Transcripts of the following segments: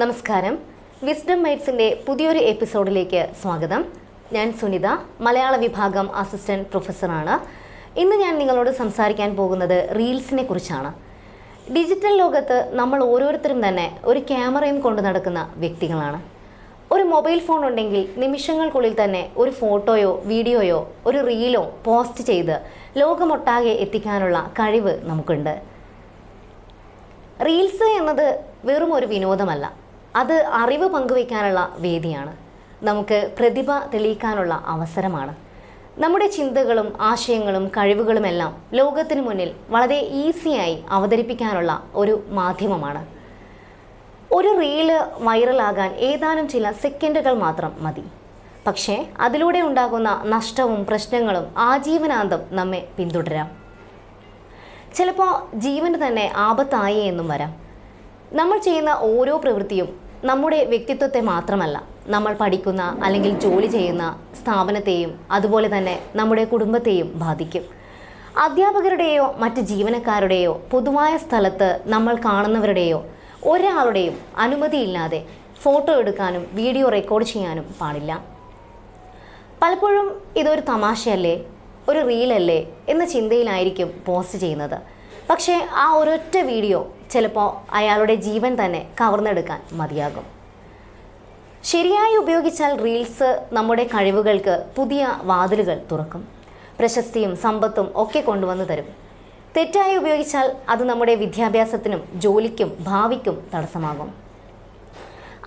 നമസ്കാരം. വിസ്ഡം മൈറ്റ്സിൻ്റെ പുതിയൊരു എപ്പിസോഡിലേക്ക് സ്വാഗതം. ഞാൻ സുനിത, മലയാള വിഭാഗം അസിസ്റ്റൻറ്റ് പ്രൊഫസറാണ്. ഇന്ന് ഞാൻ നിങ്ങളോട് സംസാരിക്കാൻ പോകുന്നത് റീൽസിനെ കുറിച്ചാണ്. ഡിജിറ്റൽ ലോകത്ത് നമ്മൾ ഓരോരുത്തരും തന്നെ ഒരു ക്യാമറയും കൊണ്ട് നടക്കുന്ന വ്യക്തികളാണ്. ഒരു മൊബൈൽ ഫോൺ ഉണ്ടെങ്കിൽ നിമിഷങ്ങൾക്കുള്ളിൽ തന്നെ ഒരു ഫോട്ടോയോ വീഡിയോയോ ഒരു റീലോ പോസ്റ്റ് ചെയ്ത് ലോകമൊട്ടാകെ എത്തിക്കാനുള്ള കഴിവ് നമുക്കുണ്ട്. റീൽസ് എന്നത് വെറും ഒരു വിനോദമല്ല, അത് അറിവ് പങ്കുവയ്ക്കാനുള്ള വേദിയാണ്. നമുക്ക് പ്രതിഭ തെളിയിക്കാനുള്ള അവസരമാണ്. നമ്മുടെ ചിന്തകളും ആശയങ്ങളും കഴിവുകളുമെല്ലാം ലോകത്തിനു മുന്നിൽ വളരെ ഈസിയായി അവതരിപ്പിക്കാനുള്ള ഒരു മാധ്യമമാണ്. ഒരു റീല് വൈറലാകാൻ ഏതാനും ചില സെക്കൻഡുകൾ മാത്രം മതി. പക്ഷേ അതിലൂടെ ഉണ്ടാകുന്ന നഷ്ടവും പ്രശ്നങ്ങളും ആജീവനാന്തം നമ്മെ പിന്തുടരാം. ചിലപ്പോൾ ജീവന് തന്നെ ആപത്തായി എന്നും വരാം. നമ്മൾ ചെയ്യുന്ന ഓരോ പ്രവൃത്തിയും നമ്മുടെ വ്യക്തിത്വത്തെ മാത്രമല്ല, നമ്മൾ പഠിക്കുന്ന അല്ലെങ്കിൽ ജോലി ചെയ്യുന്ന സ്ഥാപനത്തെയും അതുപോലെ തന്നെ നമ്മുടെ കുടുംബത്തെയും ബാധിക്കും. അധ്യാപകരുടെയോ മറ്റ് ജീവനക്കാരുടെയോ പൊതുവായ സ്ഥലത്ത് നമ്മൾ കാണുന്നവരുടെയോ ഒരാളുടെയും അനുമതിയില്ലാതെ ഫോട്ടോ എടുക്കാനും വീഡിയോ റെക്കോർഡ് ചെയ്യാനും പാടില്ല. പലപ്പോഴും ഇതൊരു തമാശയല്ലേ, ഒരു റീലല്ലേ എന്ന ചിന്തയിലായിരിക്കും പോസ്റ്റ് ചെയ്യുന്നത്. പക്ഷേ ആ ഒരൊറ്റ വീഡിയോ ചിലപ്പോൾ അയാളുടെ ജീവൻ തന്നെ കവർന്നെടുക്കാൻ മതിയാകും. ശരിയായി ഉപയോഗിച്ചാൽ റീൽസ് നമ്മുടെ കഴിവുകൾക്ക് പുതിയ വാതിലുകൾ തുറക്കും. പ്രശസ്തിയും സമ്പത്തും ഒക്കെ കൊണ്ടുവന്ന് തരും. തെറ്റായി ഉപയോഗിച്ചാൽ അത് നമ്മുടെ വിദ്യാഭ്യാസത്തിനും ജോലിക്കും ഭാവിക്കും തടസ്സമാകും.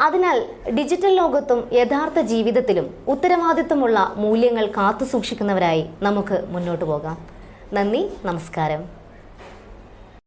അതിനാൽ ഡിജിറ്റൽ ലോകത്തും യഥാർത്ഥ ജീവിതത്തിലും ഉത്തരവാദിത്വമുള്ള മൂല്യങ്ങൾ കാത്തുസൂക്ഷിക്കുന്നവരായി നമുക്ക് മുന്നോട്ട് പോകാം. നന്ദി, നമസ്കാരം.